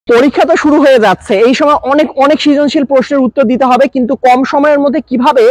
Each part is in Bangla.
পরীক্ষা তো শুরু হয়ে যাচ্ছে, এই সময় অনেক অনেক সৃজনশীল প্রশ্নের উত্তর দিতে হবে, কিন্তু কম সময়ের মধ্যে কিভাবে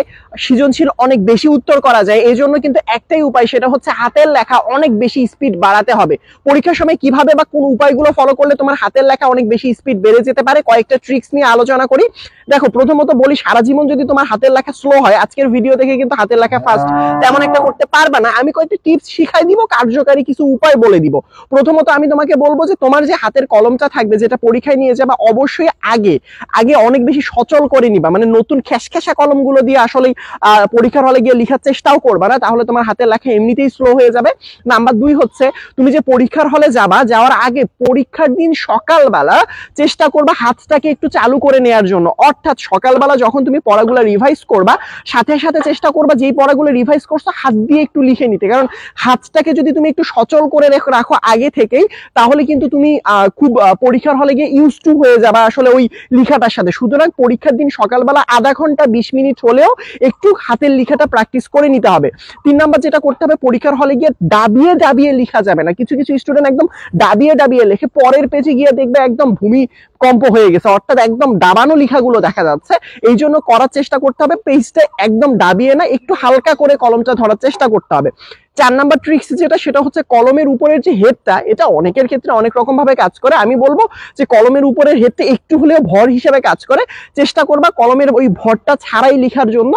সৃজনশীল অনেক বেশি উত্তর করা যায় এই জন্য কিন্তু একটাই উপায়, সেটা হচ্ছে হাতের লেখা অনেক বেশি স্পিড বাড়াতে হবে। পরীক্ষার সময় কিভাবে বা কোন উপায়গুলো ফলো করলে তোমার হাতের লেখা অনেক বেশি স্পিড বেড়ে যেতে পারে, কয়েকটা ট্রিক্স নিয়ে আলোচনা করি। দেখো, প্রথমত বলি, সারা জীবন যদি তোমার হাতের লেখা স্লো হয়, আজকের ভিডিও দেখে কিন্তু হাতের লেখা ফাস্ট তেমন একটা করতে পারবে না। আমি কয়েকটা টিপস শিখাই দিব, কার্যকারী কিছু উপায় বলে দিব। প্রথমত আমি তোমাকে বলবো যে তোমার যে হাতের কলমটা থাকবে, যেটা পরীক্ষায় নিয়ে যাবা, অবশ্যই আগে আগে অনেক বেশি সচল করে নিবা। মানে নতুন খ্যাসখ্যাসা কলমগুলো দিয়ে আসলে পরীক্ষার হলে গিয়ে লেখার চেষ্টাও করবা না, তাহলে তোমার হাতের লেখা এমনিতেই স্লো হয়ে যাবে। নাম্বার 2 হচ্ছে, তুমি যে পরীক্ষার হলে যাবা, যাওয়ার আগে পরীক্ষার দিন সকালবেলা চেষ্টা করবা হাতটাকে একটু চালু করে নেওয়ার জন্য। অর্থাৎ সকালবেলা যখন তুমি পড়াগুলো রিভাইজ করবা, সাথে সাথে চেষ্টা করবা যেই পড়াগুলো রিভাইজ করছো হাত দিয়ে একটু লিখে নিতে, কারণ হাতটাকে যদি তুমি একটু সচল করে রাখো আগে থেকেই, তাহলে কিন্তু তুমি খুব পরীক্ষার হলে গিয়ে ইউজ টু হয়ে যাবে আসলে ওই লেখাটার সাথে। সুতরাং পরীক্ষার দিন সকালবেলা আধা ঘন্টা 20 মিনিট হলেও একটু হাতের লেখাটা প্র্যাকটিস করে নিতে হবে। 3 নাম্বার যেটা করতে হবে, পরীক্ষার হলে গিয়ে দাবিয়ে দাবিয়ে লেখা যাবে না। কিছু কিছু স্টুডেন্ট একদম দাবিয়ে দাবিয়ে লেখে, পরের পেজে গিয়ে দেখবে একদম ভূমিকম্প হয়ে গেছে, অর্থাৎ একদম দাবানো লেখাগুলো দেখা যাচ্ছে। এই জন্য করার চেষ্টা করতে হবে পেজটা একদম দাবিয়ে না, একটু হালকা করে কলমটা ধরার চেষ্টা করতে হবে। 4 নাম্বার ট্রিক্স যেটা, সেটা হচ্ছে কলমের উপরের যে হেডটা, এটা অনেকের ক্ষেত্রে অনেক রকম ভাবে কাজ করে। আমি বলবো যে কলমের উপরের হেডটা একটু হলেও ভর হিসেবে কাজ করে। চেষ্টা করবা কলমের ওই ভরটা ছাড়াই লেখার জন্য।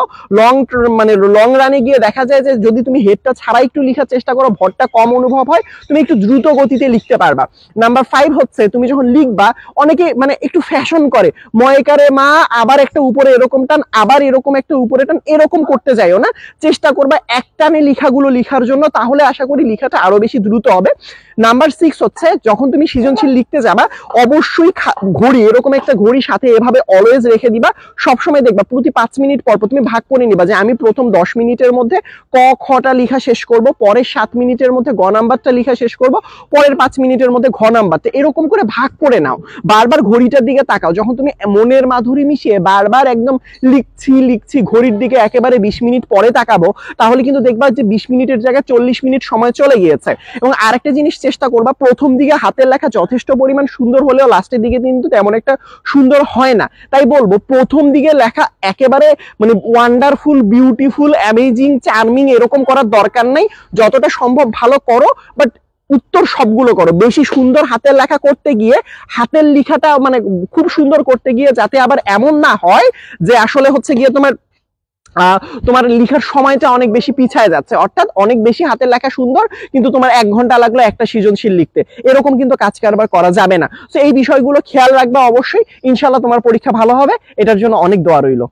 লং রানে গিয়ে দেখা যায় যে যদি তুমি হেডটা ছাড়াই একটু লেখার চেষ্টা করো, ভরটা কম অনুভব হয়, তুমি একটু দ্রুত গতিতে লিখতে পারবা। নাম্বার 5 হচ্ছে, তুমি যখন লিখবা, অনেকে একটু ফ্যাশন করে, ময়কারে মা, আবার একটা উপরে এরকম টান, আবার এরকম একটা উপরে টান, এরকম করতে যাইও না। চেষ্টা করবা এক টানে লেখাগুলো লিখার জন্য, তাহলে আশা করি লেখাটা আরো বেশি দ্রুত হবে। নাম্বার 6 হচ্ছে, যখন তুমি সৃজনশীল লিখতে যাবা, অবশ্যই ঘড়ি, এরকম একটা ঘড়ি সাথে এভাবে অলওয়েজ রেখে দিবা। সবসময় দেখবা প্রতি 5 মিনিট পর তুমি ভাগ করে নিবা যে আমি প্রথম 10 মিনিটের মধ্যে ক খটা লেখা শেষ করব, পরের 7 মিনিটের মধ্যে গ নাম্বারটা লেখা শেষ করব, পরের 5 মিনিটের মধ্যে ঘ নাম্বারটা, এরকম করে ভাগ করে নাও। বারবার ঘড়িটার দিকে তাকাও, যখন তুমি মনের মাধুরী মিশিয়ে বারবার একদম লিখছি ঘড়ির দিকে একেবারে 20 মিনিট পরে তাকাবো, তাহলে কিন্তু দেখবা যে 20 মিনিটের জায়গায় 40 মিনিট সময় চলে গিয়েছে। এবং আরেকটা জিনিস চেষ্টা করবা, প্রথম দিকে হাতের লেখা যথেষ্ট পরিমাণ সুন্দর হলেও লাস্টের দিকে কিন্তু তেমন একটা সুন্দর হয় না। তাই বলবো প্রথম দিকে লেখা একেবারে ওয়ান্ডারফুল, বিউটিফুল, অ্যামেজিং, চার্মিং এরকম করার দরকার নাই। যতটা সম্ভব ভালো করো, বাট উত্তর সবগুলো করো। বেশি সুন্দর হাতের লেখা করতে গিয়ে, হাতের লেখাটা খুব সুন্দর করতে গিয়ে যাতে আবার এমন না হয় যে আসলে হচ্ছে গিয়ে তোমার লেখার সময়টা অনেক বেশি পিছায় যাচ্ছে, অর্থাৎ অনেক বেশি হাতের লেখা সুন্দর কিন্তু তোমার 1 ঘন্টা লাগলো একটা সৃজনশীল লিখতে, এরকম কিন্তু কাজ কারবার করা যাবে না। তো এই বিষয়গুলো খেয়াল রাখবা অবশ্যই, ইনশাল্লাহ তোমার পরীক্ষা ভালো হবে, এটার জন্য অনেক দোয়া রইল।